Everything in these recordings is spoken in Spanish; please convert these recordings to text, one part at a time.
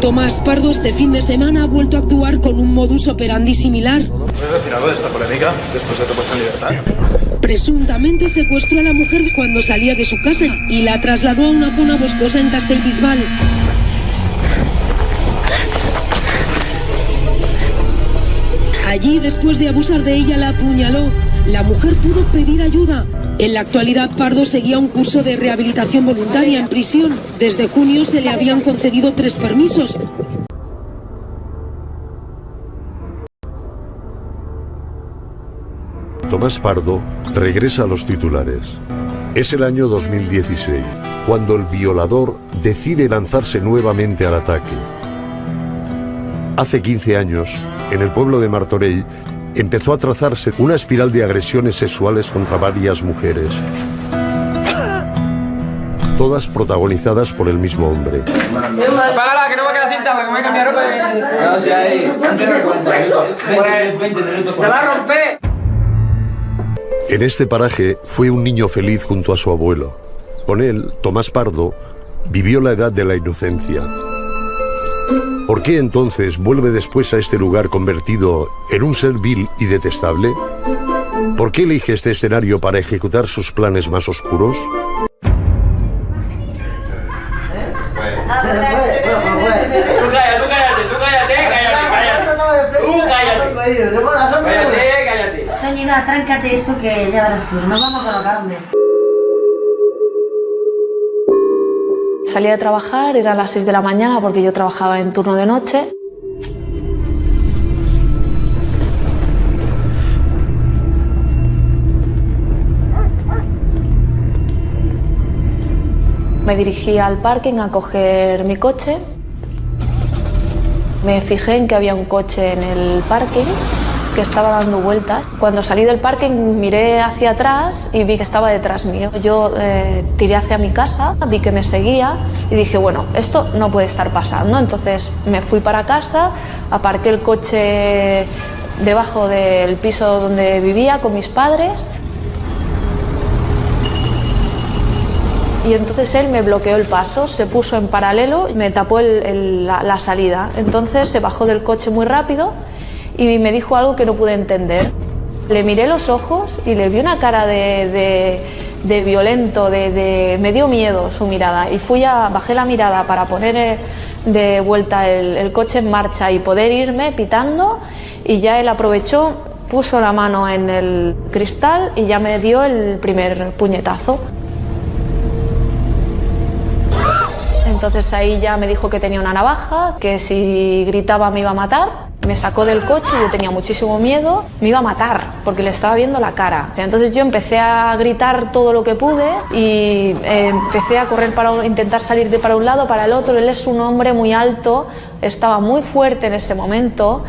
Tomás Pardo este fin de semana ha vuelto a actuar con un modus operandi similar. ¿Puedes decir algo de esta polémica después de tu puesta en libertad? Presuntamente secuestró a la mujer cuando salía de su casa y la trasladó a una zona boscosa en Castellbisbal. Allí, después de abusar de ella, la apuñaló. La mujer pudo pedir ayuda. En la actualidad, Pardo seguía un curso de rehabilitación voluntaria en prisión. Desde junio se le habían concedido 3 permisos. Tomás Pardo regresa a los titulares. Es el año 2016, cuando el violador decide lanzarse nuevamente al ataque. Hace 15 años, en el pueblo de Martorell, empezó a trazarse una espiral de agresiones sexuales contra varias mujeres, todas protagonizadas por el mismo hombre. Apágala, que no va a quedar cinta, porque me voy a cambiar ropa. No, si hay... Antes de 20 minutos. ¡Me va a romper! En este paraje fue un niño feliz junto a su abuelo. Con él, Tomás Pardo vivió la edad de la inocencia. ¿Por qué entonces vuelve después a este lugar convertido en un ser vil y detestable? ¿Por qué elige este escenario para ejecutar sus planes más oscuros? Doña, tráncate eso que ya verás tú, nos vamos a colocarme. Salía de trabajar, eran las 6 de la mañana porque yo trabajaba en turno de noche. Me dirigí al parking a coger mi coche. Me fijé en que había un coche en el parking que estaba dando vueltas. Cuando salí del parking miré hacia atrás y vi que estaba detrás mío. Yo tiré hacia mi casa, vi que me seguía y dije, bueno, esto no puede estar pasando. Entonces me fui para casa, aparqué el coche debajo del piso donde vivía con mis padres. Y entonces él me bloqueó el paso, se puso en paralelo y me tapó la salida. Entonces se bajó del coche muy rápido y me dijo algo que no pude entender. Le miré los ojos y le vi una cara de violento, me dio miedo su mirada. Y bajé la mirada para poner de vuelta el coche en marcha y poder irme pitando. Y ya él aprovechó, puso la mano en el cristal y ya me dio el primer puñetazo. Entonces ahí ya me dijo que tenía una navaja, que si gritaba me iba a matar. Me sacó del coche, yo tenía muchísimo miedo, me iba a matar porque le estaba viendo la cara. Entonces yo empecé a gritar todo lo que pude y empecé a correr para intentar salir para un lado, para el otro. Él es un hombre muy alto, estaba muy fuerte en ese momento.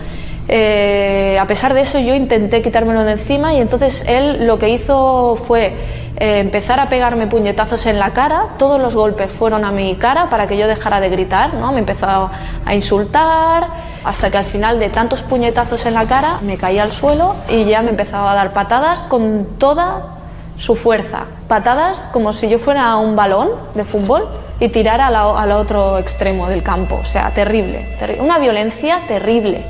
A pesar de eso yo intenté quitármelo de encima y entonces él lo que hizo fue empezar a pegarme puñetazos en la cara. Todos los golpes fueron a mi cara para que yo dejara de gritar, ¿no? Me empezó a insultar hasta que al final de tantos puñetazos en la cara me caí al suelo y ya me empezaba a dar patadas con toda su fuerza, patadas como si yo fuera un balón de fútbol y tirar al otro extremo del campo. O sea, terrible, una violencia terrible.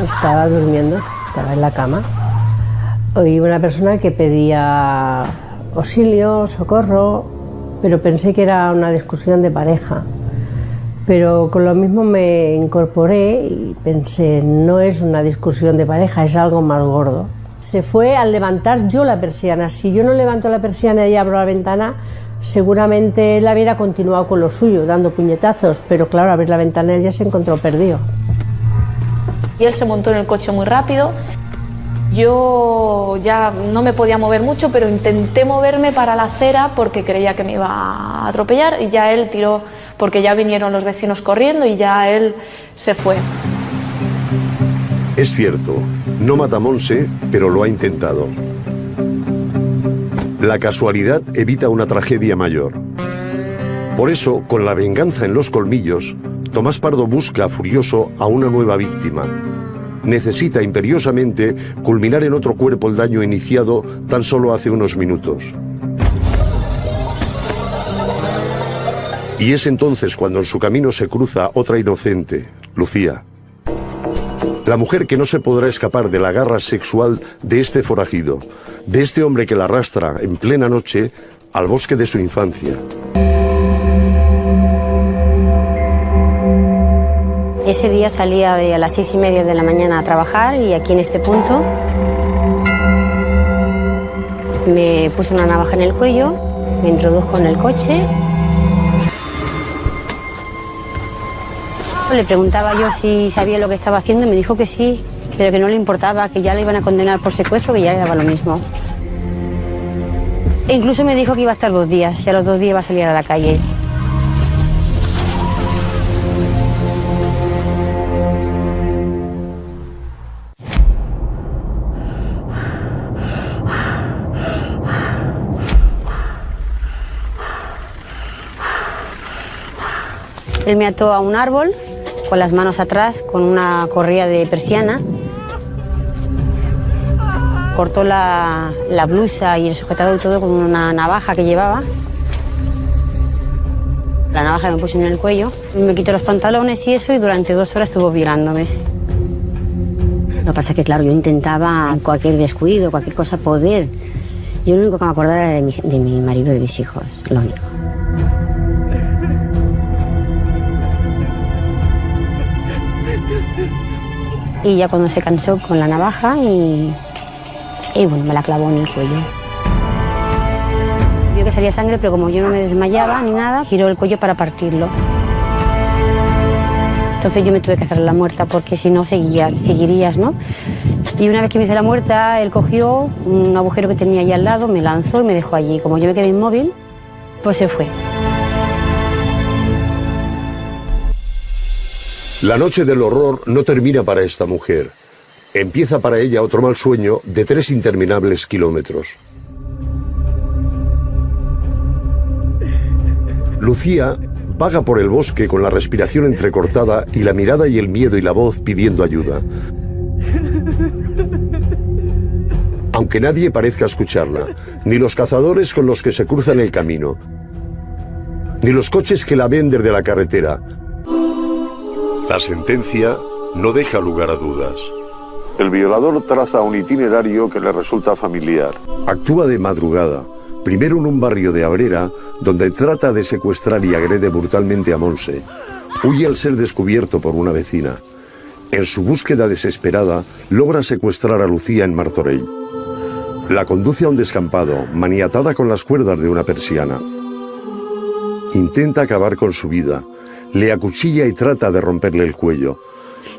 Estaba durmiendo, estaba en la cama. Oí una persona que pedía auxilio, socorro, pero pensé que era una discusión de pareja. Pero con lo mismo me incorporé y pensé, no es una discusión de pareja, es algo más gordo. Se fue al levantar yo la persiana. Si yo no levanto la persiana y abro la ventana, seguramente él hubiera continuado con lo suyo, dando puñetazos, pero claro, al abrir la ventana él ya se encontró perdido. Y él se montó en el coche muy rápido. Yo ya no me podía mover mucho, pero intenté moverme para la acera porque creía que me iba a atropellar y ya él tiró, porque ya vinieron los vecinos corriendo y ya él se fue. Es cierto, no mata a Montse, pero lo ha intentado. La casualidad evita una tragedia mayor. Por eso, con la venganza en los colmillos, Tomás Pardo busca furioso a una nueva víctima. Necesita imperiosamente culminar en otro cuerpo el daño iniciado tan solo hace unos minutos. Y es entonces cuando en su camino se cruza otra inocente, Lucía. La mujer que no se podrá escapar de la garra sexual de este forajido, de este hombre que la arrastra en plena noche al bosque de su infancia. Ese día salía a las 6:30 de la mañana a trabajar y aquí en este punto me puso una navaja en el cuello, me introdujo en el coche. Le preguntaba yo si sabía lo que estaba haciendo y me dijo que sí, pero que no le importaba, que ya le iban a condenar por secuestro, que ya le daba lo mismo. E incluso me dijo que iba a estar 2 días y a los 2 días iba a salir a la calle. Él me ató a un árbol, con las manos atrás, con una correa de persiana. Cortó la blusa y el sujetador y todo con una navaja que llevaba. La navaja me puso en el cuello. Me quitó los pantalones y eso, y durante 2 horas estuvo violándome. Lo que pasa es que, claro, yo intentaba cualquier descuido, cualquier cosa poder. Yo lo único que me acordaba era de mi marido y de mis hijos, lo único. Y ya cuando se cansó con la navaja y bueno, me la clavó en el cuello. Vio que salía sangre, pero como yo no me desmayaba ni nada, giró el cuello para partirlo. Entonces yo me tuve que hacer la muerta porque si no seguirías, ¿no? Y una vez que me hice la muerta, él cogió un agujero que tenía ahí al lado, me lanzó y me dejó allí. Como yo me quedé inmóvil, pues se fue. La noche del horror no termina para esta mujer. Empieza para ella otro mal sueño de 3 interminables kilómetros. Lucía vaga por el bosque con la respiración entrecortada y la mirada y el miedo y la voz pidiendo ayuda. Aunque nadie parezca escucharla, ni los cazadores con los que se cruzan el camino, ni los coches que la ven desde la carretera. La sentencia no deja lugar a dudas. El violador traza un itinerario que le resulta familiar. Actúa de madrugada, primero en un barrio de Abrera, donde trata de secuestrar y agrede brutalmente a Monse. Huye al ser descubierto por una vecina. En su búsqueda desesperada, logra secuestrar a Lucía en Martorell. La conduce a un descampado, maniatada con las cuerdas de una persiana. Intenta acabar con su vida. Le acuchilla y trata de romperle el cuello.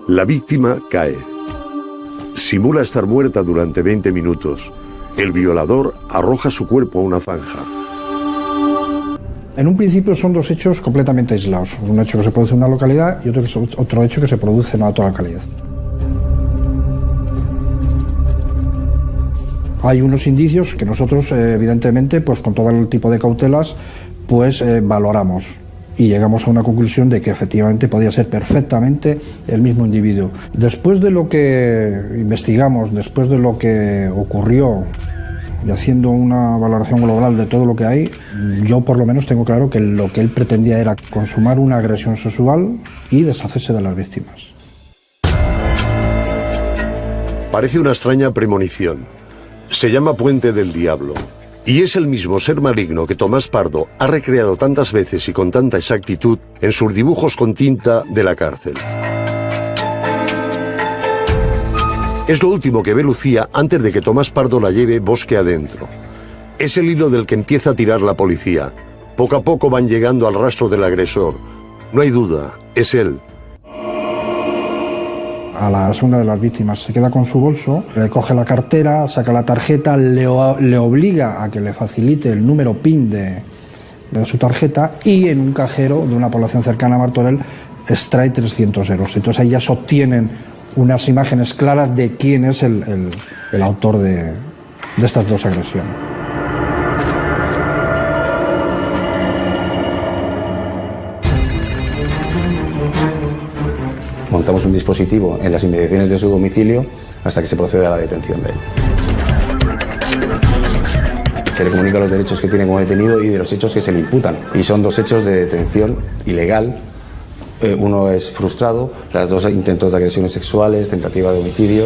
La víctima cae. Simula estar muerta durante 20 minutos. El violador arroja su cuerpo a una zanja. En un principio son 2 hechos completamente aislados. Un hecho que se produce en una localidad y otro hecho que se produce en otra localidad. Hay unos indicios que nosotros, evidentemente, pues con todo el tipo de cautelas, pues valoramos. Y llegamos a una conclusión de que efectivamente podía ser perfectamente el mismo individuo. Después de lo que investigamos, después de lo que ocurrió, y haciendo una valoración global de todo lo que hay, yo por lo menos tengo claro que lo que él pretendía era consumar una agresión sexual y deshacerse de las víctimas. Parece una extraña premonición. Se llama Puente del Diablo. Y es el mismo ser maligno que Tomás Pardo ha recreado tantas veces y con tanta exactitud en sus dibujos con tinta de la cárcel. Es lo último que ve Lucía antes de que Tomás Pardo la lleve bosque adentro. Es el hilo del que empieza a tirar la policía. Poco a poco van llegando al rastro del agresor. No hay duda, es él. A la segunda de las víctimas se queda con su bolso, le coge la cartera, saca la tarjeta, le obliga a que le facilite el número PIN de su tarjeta y en un cajero de una población cercana a Martorell extrae 300 euros. Entonces ahí ya se obtienen unas imágenes claras de quién es el autor de estas 2 agresiones. Montamos un dispositivo en las inmediaciones de su domicilio hasta que se procede a la detención de él. Se le comunica comunica los derechos que tiene como detenido y de los hechos que se le imputan. Y son 2 hechos de detención ilegal. Uno es frustrado, las 2 intentos de agresiones sexuales, tentativa de homicidio.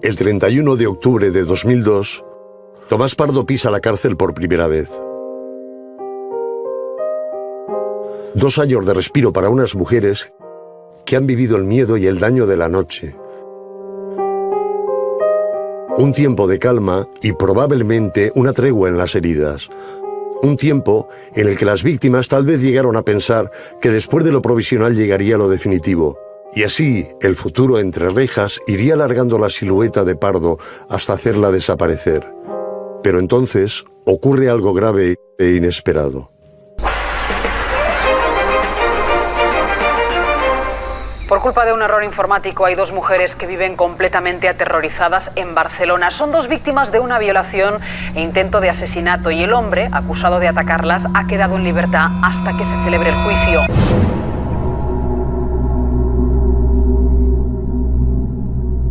El 31 de octubre de 2002, Tomás Pardo pisa la cárcel por primera vez. 2 años de respiro para unas mujeres que han vivido el miedo y el daño de la noche. Un tiempo de calma y probablemente una tregua en las heridas. Un tiempo en el que las víctimas tal vez llegaron a pensar que después de lo provisional llegaría lo definitivo. Y así, el futuro entre rejas iría alargando la silueta de Pardo hasta hacerla desaparecer. Pero entonces ocurre algo grave e inesperado. Por culpa de un error informático hay 2 mujeres que viven completamente aterrorizadas en Barcelona. Son 2 víctimas de una violación e intento de asesinato y el hombre, acusado de atacarlas, ha quedado en libertad hasta que se celebre el juicio.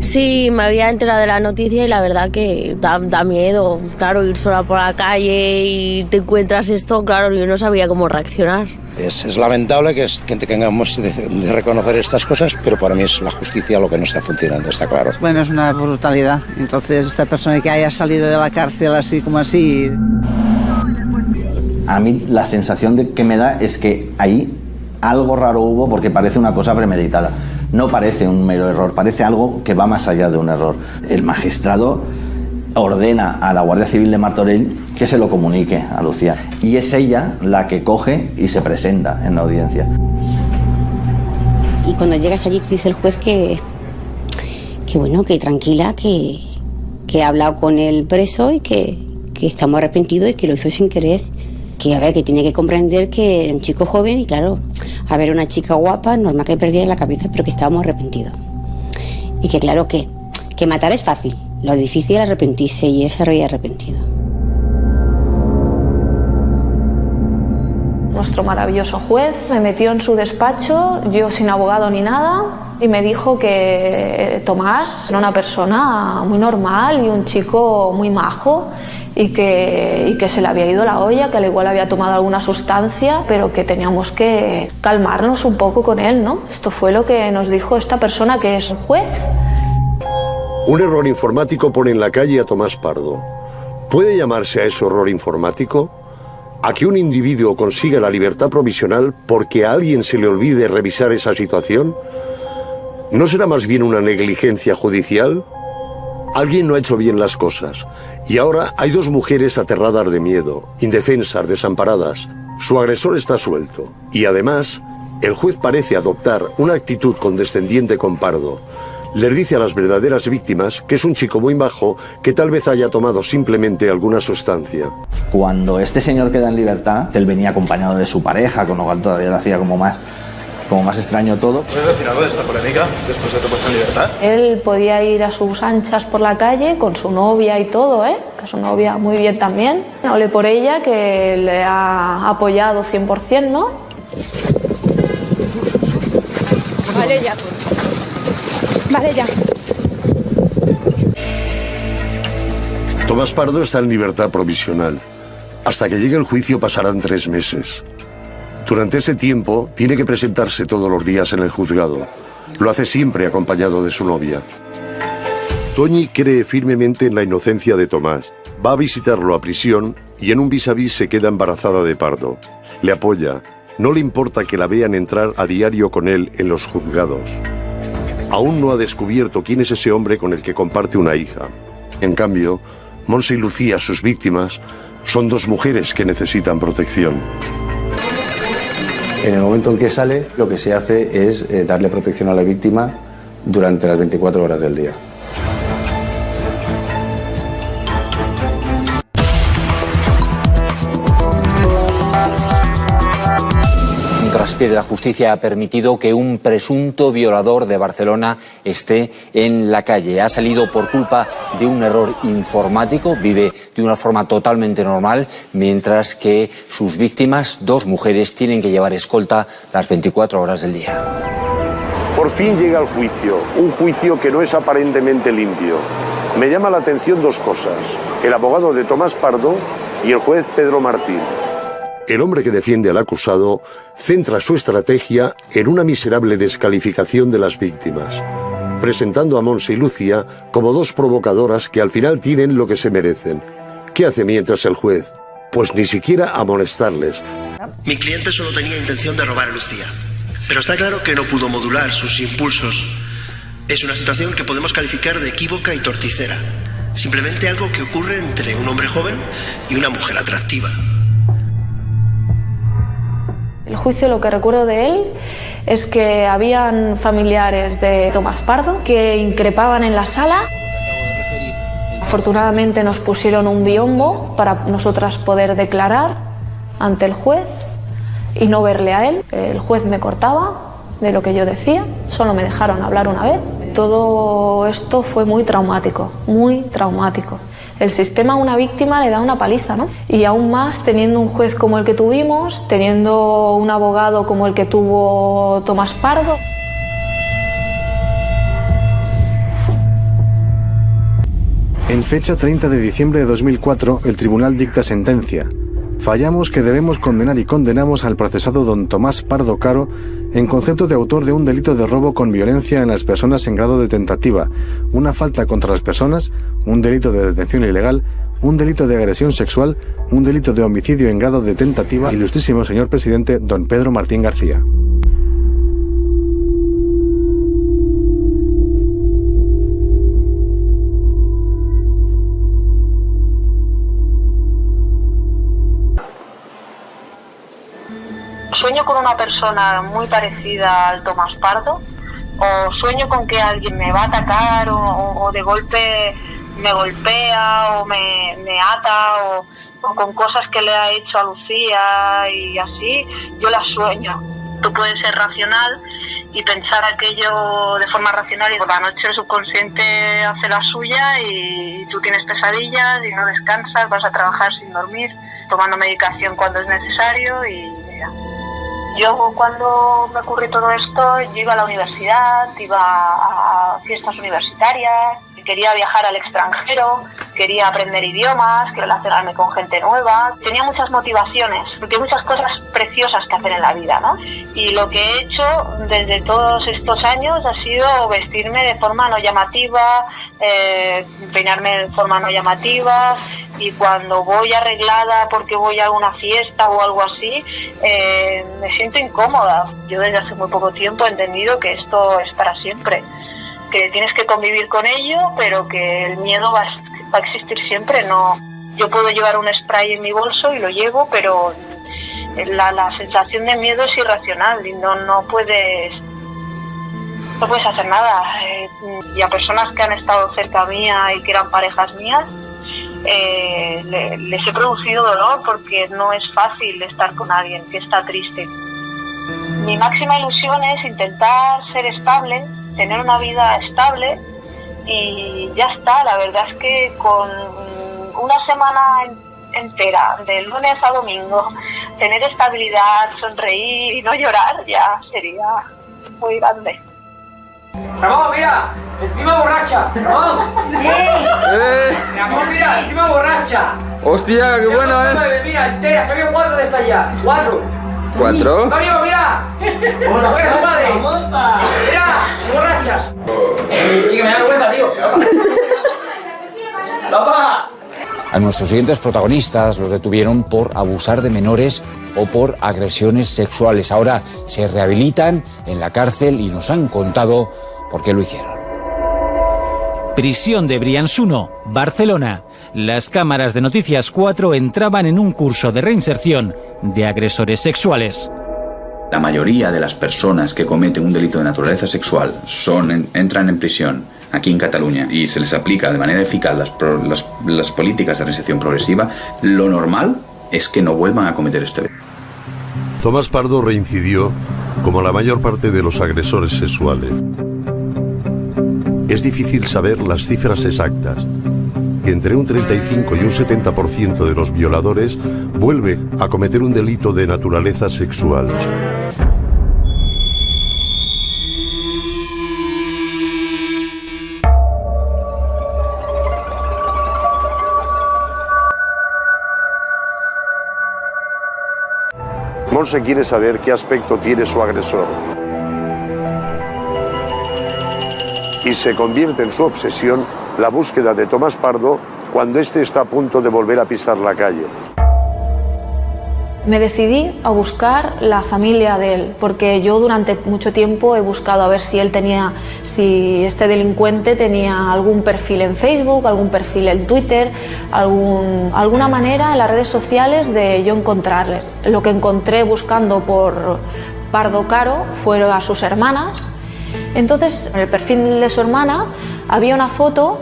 Sí, me había enterado de la noticia y la verdad que da miedo. Claro, ir sola por la calle y te encuentras esto, claro, yo no sabía cómo reaccionar. Es lamentable que tengamos de reconocer estas cosas, pero para mí es la justicia lo que no está funcionando, está claro. Bueno, es una brutalidad. Entonces, esta persona que haya salido de la cárcel así como así... A mí la sensación que me da es que ahí algo raro hubo porque parece una cosa premeditada. No parece un mero error, parece algo que va más allá de un error. El magistrado ordena a la Guardia Civil de Martorell que se lo comunique a Lucía. Y es ella la que coge y se presenta en la audiencia. Y cuando llegas allí te dice el juez que bueno, que tranquila, que ha hablado con el preso y que está muy arrepentido y que lo hizo sin querer. Que a ver, que tiene que comprender que era un chico joven y claro, a ver, una chica guapa, normal que perdiera la cabeza, pero que estaba muy arrepentido. Y que claro que matar es fácil, lo difícil es arrepentirse y él se había arrepentido. Nuestro maravilloso juez me metió en su despacho, yo sin abogado ni nada, y me dijo que Tomás era una persona muy normal y un chico muy majo y que se le había ido la olla, que al igual había tomado alguna sustancia, pero que teníamos que calmarnos un poco con él, ¿no? Esto fue lo que nos dijo esta persona que es un juez. Un error informático pone en la calle a Tomás Pardo. ¿Puede llamarse a eso error informático? ¿A que un individuo consiga la libertad provisional porque a alguien se le olvide revisar esa situación? ¿No será más bien una negligencia judicial? Alguien no ha hecho bien las cosas. Y ahora hay 2 mujeres aterradas de miedo, indefensas, desamparadas. Su agresor está suelto. Y además, el juez parece adoptar una actitud condescendiente con Pardo. Les dice a las verdaderas víctimas que es un chico muy majo que tal vez haya tomado simplemente alguna sustancia. Cuando este señor queda en libertad, él venía acompañado de su pareja, con lo cual todavía lo hacía como más extraño todo. ¿Puedes decir algo de esta polémica después de tu puesta en libertad? Él podía ir a sus anchas por la calle con su novia y todo, que su novia muy bien también. Ole por ella, que le ha apoyado 100%, ¿no? Vale, ya. Vale, ya. Tomás Pardo está en libertad provisional. Hasta que llegue el juicio pasarán 3 meses. Durante ese tiempo tiene que presentarse todos los días en el juzgado. Lo hace siempre acompañado de su novia. Toñi cree firmemente en la inocencia de Tomás. Va a visitarlo a prisión y en un vis a vis se queda embarazada de Pardo. Le apoya. No le importa que la vean entrar a diario con él en los juzgados. Aún no ha descubierto quién es ese hombre con el que comparte una hija. En cambio, Monse y Lucía, sus víctimas, son 2 mujeres que necesitan protección. En el momento en que sale, lo que se hace es darle protección a la víctima durante las 24 horas del día. Un traspié de la justicia ha permitido que un presunto violador de Barcelona esté en la calle. Ha salido por culpa de un error informático, vive de una forma totalmente normal, mientras que sus víctimas, 2 mujeres, tienen que llevar escolta las 24 horas del día. Por fin llega el juicio, un juicio que no es aparentemente limpio. Me llama la atención dos cosas: el abogado de Tomás Pardo y el juez Pedro Martín. El hombre que defiende al acusado centra su estrategia en una miserable descalificación de las víctimas, presentando a Montse y Lucía como dos provocadoras que al final tienen lo que se merecen. ¿Qué hace mientras el juez? Pues ni siquiera amonestarles. Mi cliente solo tenía intención de robar a Lucía, pero está claro que no pudo modular sus impulsos. Es una situación que podemos calificar de equívoca y torticera. Simplemente algo que ocurre entre un hombre joven y una mujer atractiva. El juicio, lo que recuerdo de él es que habían familiares de Tomás Pardo que increpaban en la sala. Afortunadamente nos pusieron un biombo para nosotras poder declarar ante el juez y no verle a él. El juez me cortaba de lo que yo decía, solo me dejaron hablar una vez. Todo esto fue muy traumático, muy traumático. El sistema a una víctima le da una paliza, ¿no? Y aún más teniendo un juez como el que tuvimos, teniendo un abogado como el que tuvo Tomás Pardo. En fecha 30 de diciembre de 2004, el tribunal dicta sentencia. Fallamos que debemos condenar y condenamos al procesado don Tomás Pardo Caro en concepto de autor de un delito de robo con violencia en las personas en grado de tentativa, una falta contra las personas, un delito de detención ilegal, un delito de agresión sexual, un delito de homicidio en grado de tentativa. Ilustrísimo señor presidente don Pedro Martín García. Sueño con una persona muy parecida al Tomás Pardo, o sueño con que alguien me va a atacar o de golpe me golpea o me ata o con cosas que le ha hecho a Lucía y así, yo las sueño. Tú puedes ser racional y pensar aquello de forma racional y por la noche el subconsciente hace la suya y tú tienes pesadillas y no descansas, vas a trabajar sin dormir, tomando medicación cuando es necesario y mira. Yo cuando me ocurrió todo esto, yo iba a la universidad, iba a fiestas universitarias, quería viajar al extranjero, quería aprender idiomas, quería relacionarme con gente nueva. Tenía muchas motivaciones, porque hay muchas cosas preciosas que hacer en la vida, ¿no? Y lo que he hecho desde todos estos años ha sido vestirme de forma no llamativa, peinarme de forma no llamativa, y cuando voy arreglada porque voy a alguna fiesta o algo así, me siento incómoda. Yo desde hace muy poco tiempo he entendido que esto es para siempre, que tienes que convivir con ello, pero que el miedo va a existir siempre. No, yo puedo llevar un spray en mi bolso y lo llevo, pero la sensación de miedo es irracional y no puedes hacer nada. Y a personas que han estado cerca mía y que eran parejas mías, les he producido dolor porque no es fácil estar con alguien que está triste. Mi máxima ilusión es intentar ser estable, tener una vida estable y ya está. La verdad es que con una semana entera, de lunes a domingo, tener estabilidad, sonreír y no llorar ya sería muy grande. Ramón, mira, encima borracha. Ramón. Mi amor, mira, encima borracha. Hostia, qué bueno, Mira, entera, soy 4 de esta ya. 4. ¿4? Antonio, mira. Hola, buena su madre. Mira, borrachas. Y que me da cuenta, tío. ¡Lopa! A nuestros siguientes protagonistas los detuvieron por abusar de menores o por agresiones sexuales. Ahora se rehabilitan en la cárcel y nos han contado por qué lo hicieron. Prisión de Briançuno, Barcelona. Las cámaras de Noticias 4 entraban en un curso de reinserción de agresores sexuales. La mayoría de las personas que cometen un delito de naturaleza sexual entran en prisión aquí en Cataluña y se les aplica de manera eficaz las políticas de reinserción progresiva. Lo normal es que no vuelvan a cometer este delito. Tomás Pardo reincidió como la mayor parte de los agresores sexuales. Es difícil saber las cifras exactas. Entre un 35 y un 70% de los violadores vuelve a cometer un delito de naturaleza sexual. Monse quiere saber qué aspecto tiene su agresor. Y se convierte en su obsesión la búsqueda de Tomás Pardo cuando éste está a punto de volver a pisar la calle. Me decidí a buscar la familia de él, porque yo durante mucho tiempo he buscado a ver si si este delincuente tenía algún perfil en Facebook, algún perfil en Twitter, alguna manera en las redes sociales de yo encontrarle. Lo que encontré buscando por Pardo Caro fueron a sus hermanas. Entonces, en el perfil de su hermana había una foto.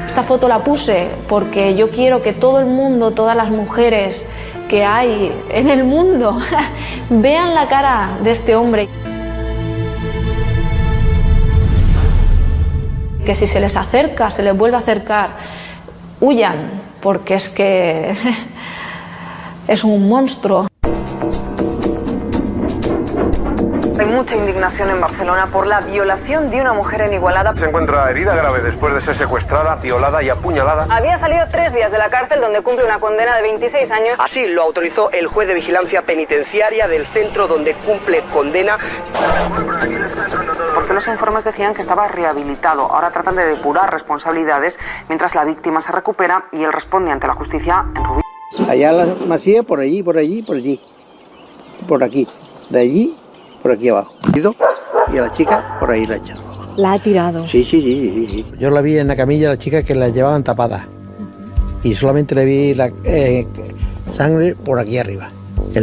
Esta foto la puse porque yo quiero que todo el mundo, todas las mujeres que hay en el mundo vean la cara de este hombre. Que si se les acerca, se les vuelve a acercar, huyan, porque es que es un monstruo. Hay mucha indignación en Barcelona por la violación de una mujer en Igualada. Se encuentra herida grave después de ser secuestrada, violada y apuñalada. Había salido 3 días de la cárcel donde cumple una condena de 26 años. Así lo autorizó el juez de vigilancia penitenciaria del centro donde cumple condena. Porque los informes decían que estaba rehabilitado. Ahora tratan de depurar responsabilidades mientras la víctima se recupera y él responde ante la justicia en Rubí. Allá la masía, por allí, por allí, por allí. Por aquí. De allí, por aquí abajo. Y a la chica, por ahí la ha echado. ¿La ha tirado? Sí. Yo la vi en la camilla, la chica que la llevaban tapada. Y solamente le vi la sangre por aquí arriba.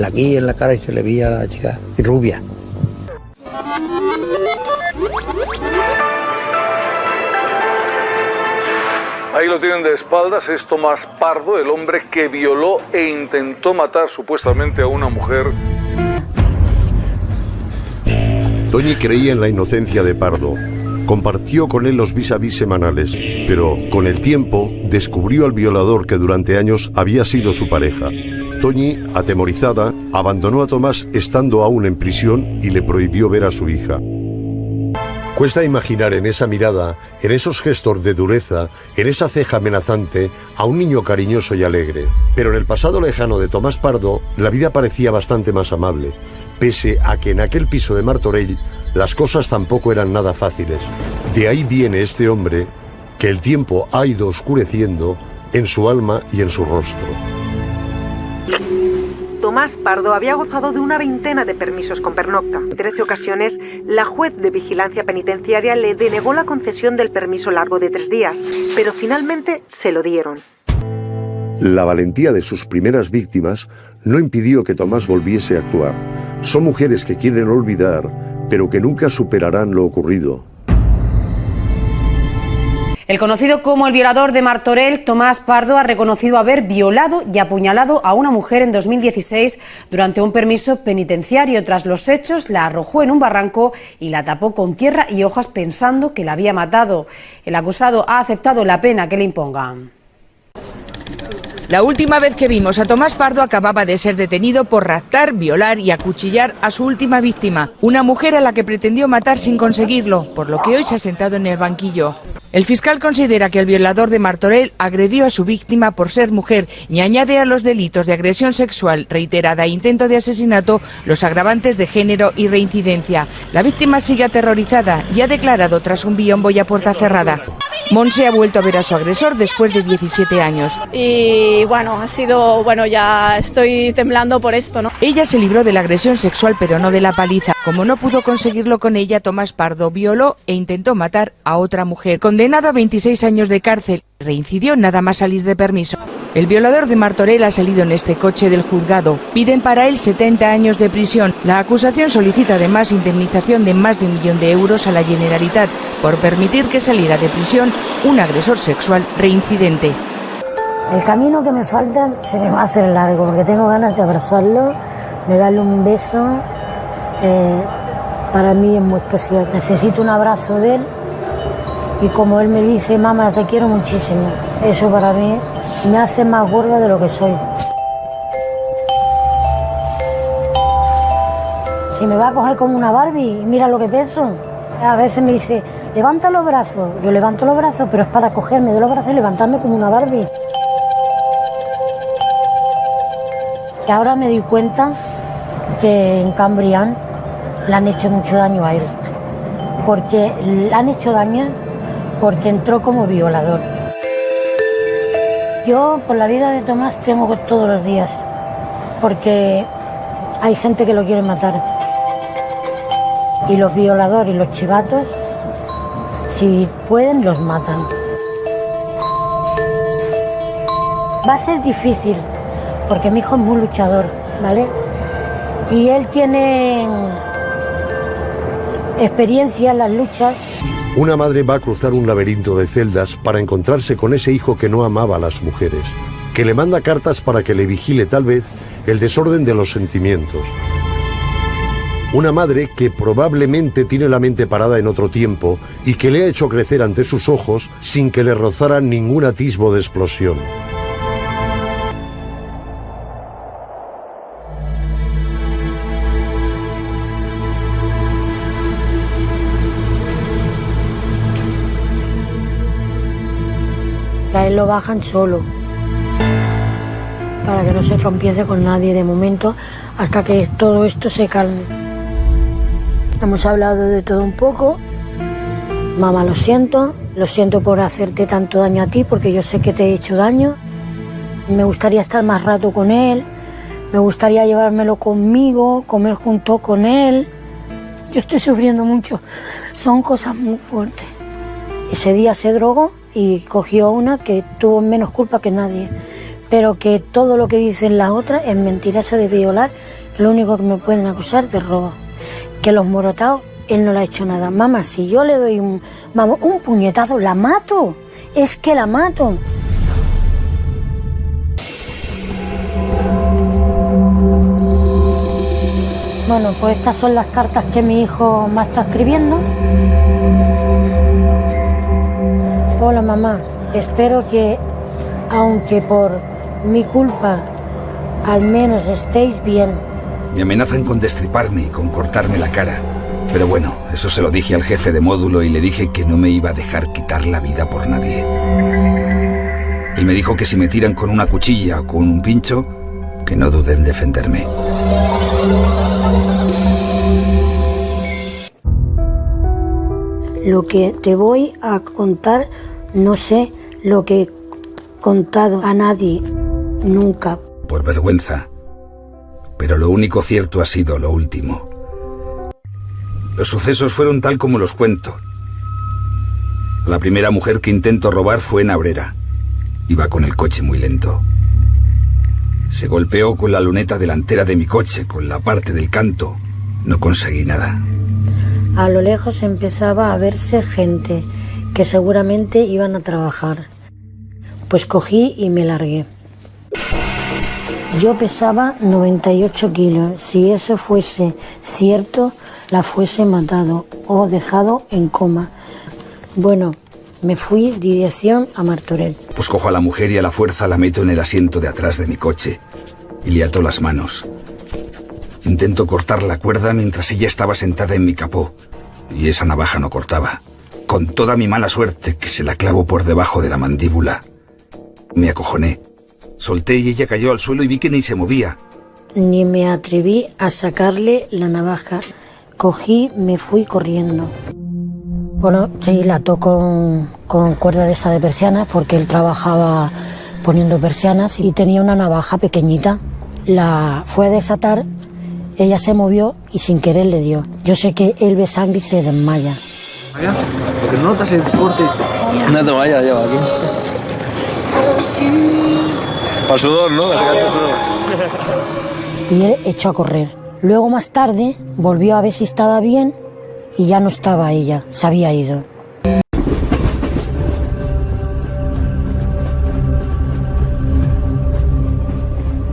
Aquí, en la cara, y se le veía a la chica. Y rubia. Ahí lo tienen de espaldas, es Tomás Pardo, el hombre que violó e intentó matar supuestamente a una mujer. Toñi creía en la inocencia de Pardo. Compartió con él los vis-a-vis semanales, pero con el tiempo descubrió al violador que durante años había sido su pareja. Toñi, atemorizada, abandonó a Tomás estando aún en prisión y le prohibió ver a su hija. Cuesta imaginar en esa mirada, en esos gestos de dureza, en esa ceja amenazante, a un niño cariñoso y alegre. Pero en el pasado lejano de Tomás Pardo, la vida parecía bastante más amable, pese a que en aquel piso de Martorell las cosas tampoco eran nada fáciles. De ahí viene este hombre que el tiempo ha ido oscureciendo en su alma y en su rostro. Tomás Pardo había gozado de una veintena de permisos con pernocta. En 13 ocasiones, la juez de vigilancia penitenciaria le denegó la concesión del permiso largo de 3 días, pero finalmente se lo dieron. La valentía de sus primeras víctimas no impidió que Tomás volviese a actuar. Son mujeres que quieren olvidar, pero que nunca superarán lo ocurrido. El conocido como el violador de Martorell, Tomás Pardo, ha reconocido haber violado y apuñalado a una mujer en 2016 durante un permiso penitenciario. Tras los hechos, la arrojó en un barranco y la tapó con tierra y hojas pensando que la había matado. El acusado ha aceptado la pena que le impongan. La última vez que vimos a Tomás Pardo acababa de ser detenido por raptar, violar y acuchillar a su última víctima, una mujer a la que pretendió matar sin conseguirlo, por lo que hoy se ha sentado en el banquillo. El fiscal considera que el violador de Martorell agredió a su víctima por ser mujer y añade a los delitos de agresión sexual reiterada e intento de asesinato los agravantes de género y reincidencia. La víctima sigue aterrorizada y ha declarado tras un biombo y a puerta cerrada. Monse ha vuelto a ver a su agresor después de 17 años. Y bueno, ya estoy temblando por esto, ¿no? Ella se libró de la agresión sexual pero no de la paliza. Como no pudo conseguirlo con ella, Tomás Pardo violó e intentó matar a otra mujer. Condenado a 26 años de cárcel, reincidió nada más salir de permiso. El violador de Martorell ha salido en este coche del juzgado. Piden para él 70 años de prisión. La acusación solicita además indemnización de más de 1 millón de euros a la Generalitat por permitir que saliera de prisión un agresor sexual reincidente. El camino que me falta se me va a hacer largo porque tengo ganas de abrazarlo, de darle un beso. Para mí es muy especial. Necesito un abrazo de él y como él me dice, mamá, te quiero muchísimo. Eso para mí me hace más gorda de lo que soy. Si me va a coger como una Barbie, mira lo que peso. A veces me dice, levanta los brazos. Yo levanto los brazos, pero es para cogerme de los brazos y levantarme como una Barbie. Y ahora me doy cuenta que en Cambrián le han hecho mucho daño a él. Porque le han hecho daño porque entró como violador. Yo por la vida de Tomás temo todos los días, porque hay gente que lo quiere matar. Y los violadores y los chivatos, si pueden, los matan. Va a ser difícil, porque mi hijo es muy luchador, ¿vale? Y él tiene experiencia en las luchas. Una madre va a cruzar un laberinto de celdas para encontrarse con ese hijo que no amaba a las mujeres, que le manda cartas para que le vigile tal vez el desorden de los sentimientos. Una madre que probablemente tiene la mente parada en otro tiempo y que le ha hecho crecer ante sus ojos sin que le rozaran ningún atisbo de explosión. A él lo bajan solo, para que no se trompiece con nadie de momento, hasta que todo esto se calme. Hemos hablado de todo un poco. Mamá, lo siento por hacerte tanto daño a ti, porque yo sé que te he hecho daño. Me gustaría estar más rato con él, me gustaría llevármelo conmigo, comer junto con él. Yo estoy sufriendo mucho, son cosas muy fuertes. Ese día se drogó y cogió una que tuvo menos culpa que nadie, pero que todo lo que dicen las otras es mentira, eso de violar. Lo único que me pueden acusar de robo, que los morotados, él no le ha hecho nada. Mamá, si yo le doy un puñetazo, la mato, es que la mato. Bueno, pues estas son las cartas que mi hijo me está escribiendo. Hola mamá, espero que, aunque por mi culpa, al menos estéis bien. Me amenazan con destriparme y con cortarme la cara. Pero bueno, eso se lo dije al jefe de módulo y le dije que no me iba a dejar quitar la vida por nadie. Él me dijo que si me tiran con una cuchilla o con un pincho, que no dude en defenderme. Lo que te voy a contar, no sé lo que he contado a nadie, nunca. Por vergüenza. Pero lo único cierto ha sido lo último. Los sucesos fueron tal como los cuento. La primera mujer que intento robar fue en Abrera. Iba con el coche muy lento. Se golpeó con la luneta delantera de mi coche, con la parte del canto. No conseguí nada. A lo lejos empezaba a verse gente que seguramente iban a trabajar. Pues cogí y me largué. Yo pesaba 98 kilos. Si eso fuese cierto, la fuese matado o dejado en coma. Bueno, me fui dirección a Martorell. Pues cojo a la mujer y a la fuerza la meto en el asiento de atrás de mi coche y le ato las manos. Intento cortar la cuerda mientras ella estaba sentada en mi capó y esa navaja no cortaba. Con toda mi mala suerte, que se la clavo por debajo de la mandíbula. Me acojoné. Solté y ella cayó al suelo y vi que ni se movía. Ni me atreví a sacarle la navaja. Cogí, me fui corriendo. Bueno, sí, la ató con cuerda de esa de persianas, porque él trabajaba poniendo persianas y tenía una navaja pequeñita. La fue a desatar, ella se movió y sin querer le dio. Yo sé que él ve sangre y se desmaya. Porque no notas el corte. No te vayas, lleva aquí. Para sudor, ¿no? Y él echó a correr. Luego más tarde volvió a ver si estaba bien y ya no estaba ella, se había ido.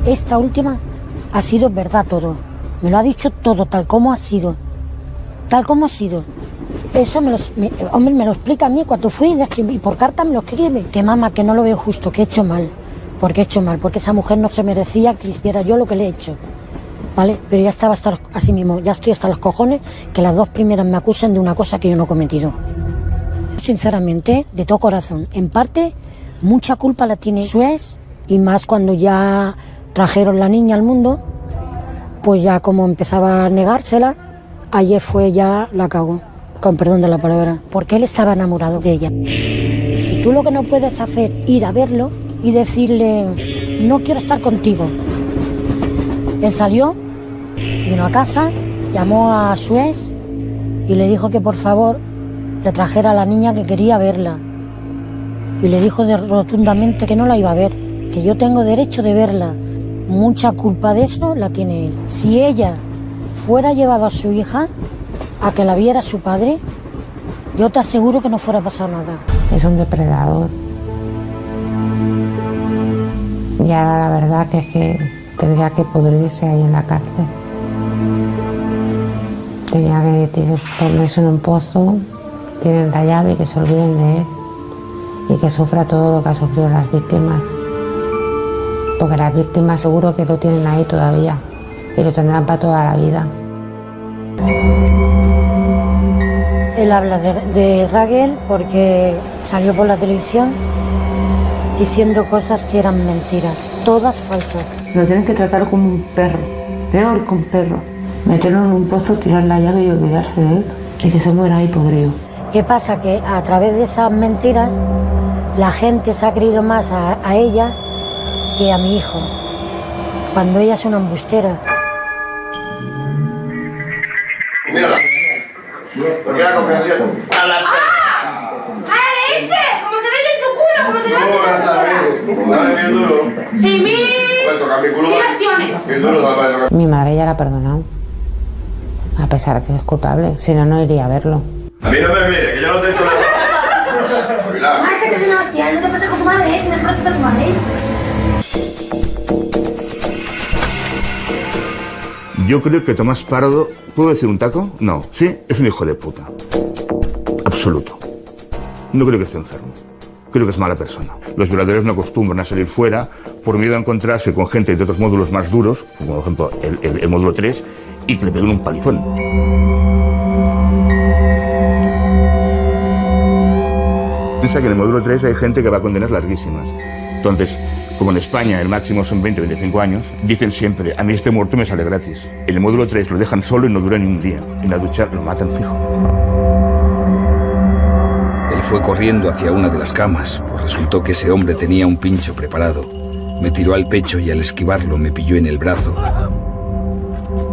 Esta última ha sido verdad todo. Me lo ha dicho todo tal como ha sido. Tal como ha sido. Eso me lo explica a mí cuando fui y por carta me lo escribe. Que mamá, que no lo veo justo, que he hecho mal. Porque he hecho mal, porque esa mujer no se merecía que hiciera yo lo que le he hecho. ¿Vale? Pero ya estaba hasta así mismo, ya estoy hasta los cojones que las dos primeras me acusen de una cosa que yo no he cometido. Sinceramente, de todo corazón, en parte, mucha culpa la tiene su ex, y más cuando ya trajeron la niña al mundo, Después ya como empezaba a negársela, ayer fue ya la cagó, con perdón de la palabra, porque él estaba enamorado de ella. Y tú lo que no puedes hacer es ir a verlo y decirle, no quiero estar contigo. Él salió, vino a casa, llamó a su ex y le dijo que por favor le trajera a la niña, que quería verla. Y le dijo rotundamente que no la iba a ver, que yo tengo derecho de verla. Mucha culpa de eso la tiene él. Si ella fuera llevado a su hija a que la viera su padre, yo te aseguro que no fuera a pasar nada. Es un depredador. Y ahora la verdad que es que tendría que pudrirse ahí en la cárcel. Tenía que ponerse en un pozo, tienen la llave y que se olviden de él. Y que sufra todo lo que han sufrido las víctimas. Porque las víctimas seguro que lo tienen ahí todavía y lo tendrán para toda la vida. Él habla de Raquel porque salió por la televisión diciendo cosas que eran mentiras, todas falsas. Lo tienen que tratar como un perro, peor que un perro. Meterlo en un pozo, tirar la llave y olvidarse de él y que se muera ahí podrido. ¿Qué pasa? Que a través de esas mentiras la gente se ha creído más a ella que a mi hijo, cuando ella es una embustera. Mírala. ¿Por qué la confianza? ¡A la leche! ¡Como se ve en tu culo! ¡Como se ve en tu culo! Dale bien duro. Sí, Bien duro. Mi madre ya la ha perdonado, a pesar de que es culpable, si no, no iría a verlo. A mí no me mire, que yo no te he hecho nada. Cuidado. Ay, que te den hostia, no te pasa con tu madre, que te pasa con tu madre. Yo creo que Tomás Pardo, ¿puedo decir un taco? No, sí, es un hijo de puta. Absoluto. No creo que esté enfermo. Creo que es mala persona. Los violadores no acostumbran a salir fuera por miedo a encontrarse con gente de otros módulos más duros, como por ejemplo el módulo 3, y que le peguen un palizón. Piensa que en el módulo 3 hay gente que va a condenas larguísimas. Entonces, como en España el máximo son 20-25 años, dicen siempre, a mí este muerto me sale gratis. En el módulo 3 lo dejan solo y no dura ni un día. En la ducha lo matan fijo. Él fue corriendo hacia una de las camas, pues resultó que ese hombre tenía un pincho preparado. Me tiró al pecho y al esquivarlo me pilló en el brazo.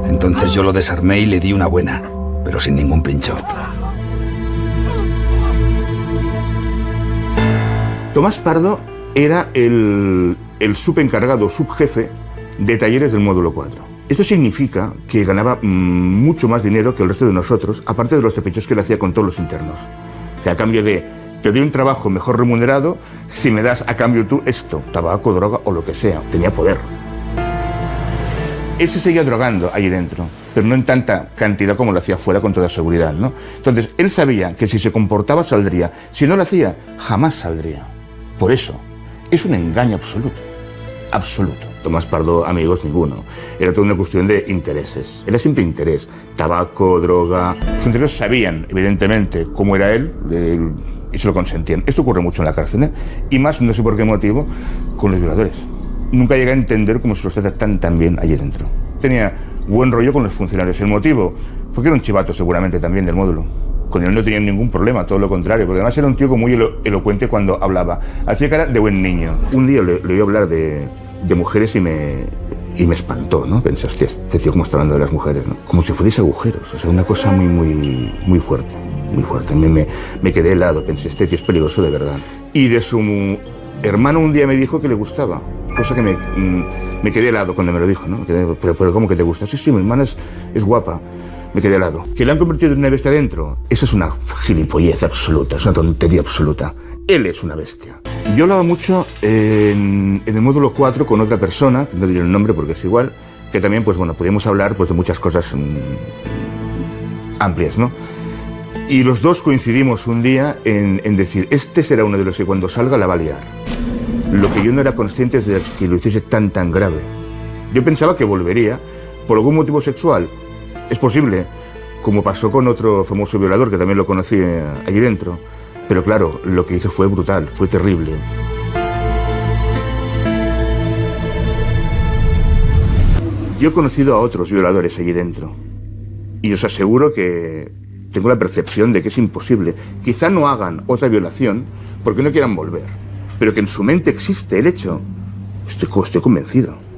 Entonces yo lo desarmé y le di una buena, pero sin ningún pincho. Tomás Pardo era el subencargado, subjefe de talleres del módulo 4. Esto significa que ganaba mucho más dinero que el resto de nosotros, aparte de los trepechos que le hacía con todos los internos. O sea, a cambio de, te doy un trabajo mejor remunerado si me das a cambio tú esto, tabaco, droga o lo que sea. Tenía poder. Él se seguía drogando ahí dentro, pero no en tanta cantidad como lo hacía fuera, con toda seguridad, ¿no? Entonces, él sabía que si se comportaba saldría, si no lo hacía, jamás saldría. Por eso, es un engaño absoluto, absoluto. Tomás Pardo, amigos, ninguno. Era toda una cuestión de intereses. Era siempre interés. Tabaco, droga. Los funcionarios sabían, evidentemente, cómo era él y se lo consentían. Esto ocurre mucho en la cárcel, ¿eh? Y más, no sé por qué motivo, con los violadores. Nunca llegué a entender cómo se los trata tan bien allí dentro. Tenía buen rollo con los funcionarios. El motivo, porque era un chivato seguramente también del módulo. Con él no tenía ningún problema, todo lo contrario, porque además era un tío muy elocuente cuando hablaba. Hacía cara de buen niño. Un día le oí hablar de mujeres y me espantó, ¿no? Pensé, hostia, este tío cómo está hablando de las mujeres, ¿no? Como si fuese agujeros, o sea, una cosa muy fuerte, muy fuerte. Me quedé helado, pensé, este tío es peligroso de verdad. Y de su hermano un día me dijo que le gustaba, cosa que me quedé helado cuando me lo dijo, ¿no? Pero ¿cómo que te gusta? Sí, mi hermana es guapa. Me quedé helado. ¿Que le han convertido en una bestia dentro? Esa es una gilipollez absoluta, es una tontería absoluta. Él es una bestia. Yo hablaba mucho en el módulo 4 con otra persona, no diré el nombre porque es igual, que también, pues bueno, podíamos hablar pues, de muchas cosas amplias, ¿no? Y los dos coincidimos un día en decir, este será uno de los que cuando salga la va a liar. Lo que yo no era consciente es de que lo hiciese tan grave. Yo pensaba que volvería por algún motivo sexual. Es posible, como pasó con otro famoso violador que también lo conocí allí dentro. Pero claro, lo que hizo fue brutal, fue terrible. Yo he conocido a otros violadores allí dentro. Y os aseguro que tengo la percepción de que es imposible. Quizá no hagan otra violación porque no quieran volver. Pero que en su mente existe el hecho. Estoy convencido.